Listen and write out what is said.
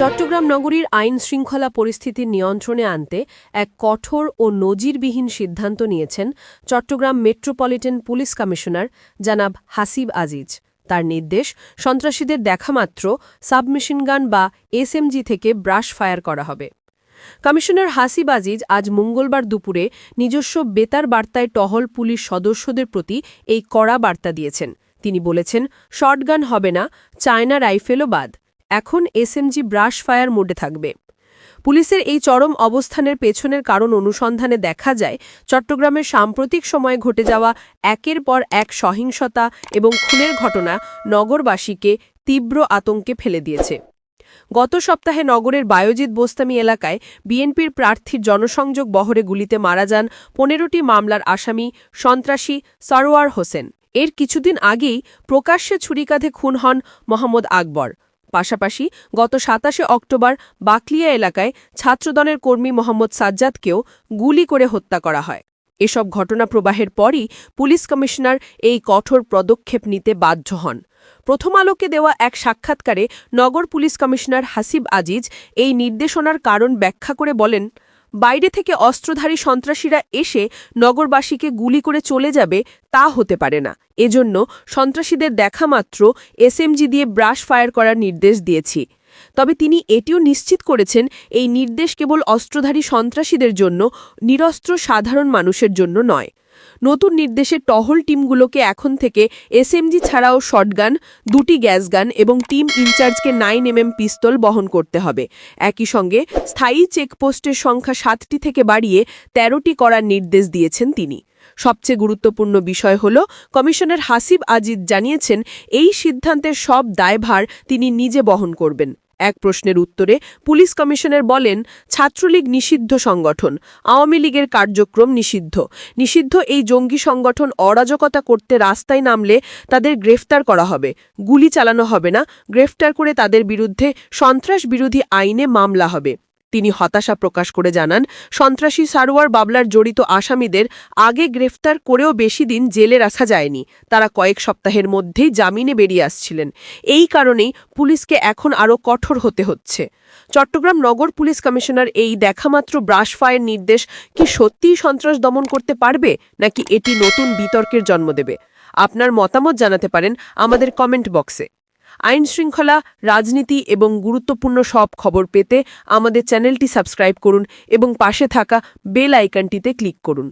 চট্টগ্রাম নগরীর আইন শৃঙ্খলা পরিস্থিতির নিয়ন্ত্রণে আনতে এক কঠোর ও নজিরবিহীন সিদ্ধান্ত নিয়েছেন চট্টগ্রাম মেট্রোপলিটন পুলিশ কমিশনার জনাব হাসিব আজিজ। তার নির্দেশ, সন্ত্রাসীদের দেখামাত্র সাবমেশিনগান বা এসএমজি থেকে ব্রাশ ফায়ার করা হবে। কমিশনার হাসিব আজিজ আজ মঙ্গলবার দুপুরে নিজস্ব বেতার বার্তায় টহল পুলিশ সদস্যদের প্রতি এই কড়া বার্তা দিয়েছেন। তিনি বলেছেন, শটগান হবে না, চায়না রাইফেলও বাদ, এখন এসএমজি ব্রাশ ফায়ার মোডে থাকবে। পুলিশের এই চরম অবস্থানের পেছনের কারণ অনুসন্ধানে দেখা যায়, চট্টগ্রামের সাম্প্রতিক সময়ে ঘটে যাওয়া একের পর এক সহিংসতা এবং খুনের ঘটনা নগরবাসীকে তীব্র আতঙ্কে ফেলে দিয়েছে। গত সপ্তাহে নগরের বায়জিৎ বোস্তামি এলাকায় বিএনপির প্রার্থীর জনসংযোগ বহরে গুলিতে মারা যান ১৫টি মামলার আসামি সন্ত্রাসী সরওয়ার হোসেন। এর কিছুদিন আগেই প্রকাশ্যে ছুরিকাঘাতে খুন হন মোহাম্মদ আকবর। পাশাপাশি গত ২৭শে অক্টোবর বাকলিয়া এলাকায় ছাত্রদলের কর্মী মোহাম্মদ সাজ্জাদকেও গুলি করে হত্যা করা হয়। এসব ঘটনা প্রবাহের পরই পুলিশ কমিশনার এই কঠোর পদক্ষেপ নিতে বাধ্য হন। প্রথম আলোকে দেওয়া এক সাক্ষাৎকারে নগর পুলিশ কমিশনার হাসিব আজিজ এই নির্দেশনার কারণ ব্যাখ্যা করে বলেন, বাইরে থেকে অস্ত্রধারী সন্ত্রাসীরা এসে নগরবাসীকে গুলি করে চলে যাবে তা হতে পারে না। এজন্য সন্ত্রাসীদের দেখামাত্র এসএমজি দিয়ে ব্রাশ ফায়ার করার নির্দেশ দিয়েছি। তবে তিনি এটিও নিশ্চিত করেছেন, এই নির্দেশ কেবল অস্ত্রধারী সন্ত্রাসীদের জন্য, নিরস্ত্র সাধারণ মানুষের জন্য নয়। নতুন নির্দেশে টহল টিমগুলোকে এখন থেকে এসএমজি ছাড়াও শটগান, ২টি গ্যাসগান এবং টিম ইনচার্জকে 9mm পিস্তল বহন করতে হবে। একই সঙ্গে স্থায়ী চেকপোস্টের সংখ্যা 7টি থেকে বাড়িয়ে 13টি করার নির্দেশ দিয়েছেন তিনি। সবচেয়ে গুরুত্বপূর্ণ বিষয় হল, কমিশনার হাসিব আজিজ জানিয়েছেন, এই সিদ্ধান্তের সব দায়ভার তিনি নিজে বহন করবেন। এক প্রশ্নের উত্তরে পুলিশ কমিশনার বলেন, ছাত্রলীগ নিষিদ্ধ সংগঠন, আওয়ামী লীগের কার্যক্রম নিষিদ্ধ এই জঙ্গি সংগঠন অরাজকতা করতে রাস্তায় নামলে তাদের গ্রেফতার করা হবে, গুলি চালানো হবে না, গ্রেফতার করে তাদের বিরুদ্ধে সন্ত্রাস বিরোধী আইনে মামলা হবে। তিনি হতাশা প্রকাশ করে জানান, সন্ত্রাসী সারোয়ার বাবলার জড়িত আসামিদের আগে গ্রেফতার করেও বেশি দিন জেলে রাখা যায়নি। তারা কয়েক সপ্তাহের মধ্যেই জামিনে বেরিয়ে আসছিলেন। এই কারণেই পুলিশকে এখন আরও কঠোর হতে হচ্ছে। চট্টগ্রাম নগর পুলিশ কমিশনার এই দেখামাত্র ব্রাশ ফায়ার নির্দেশ কি সত্যিই সন্ত্রাস দমন করতে পারবে, নাকি এটি নতুন বিতর্কের জন্ম দেবে? আপনার মতামত জানাতে পারেন আমাদের কমেন্ট বক্সে। আইন শৃঙ্খলা, রাজনীতি এবং গুরুত্বপূর্ণ সব খবর পেতে আমাদের চ্যানেলটি সাবস্ক্রাইব করুন এবং পাশে থাকা বেল আইকনটিতে ক্লিক করুন।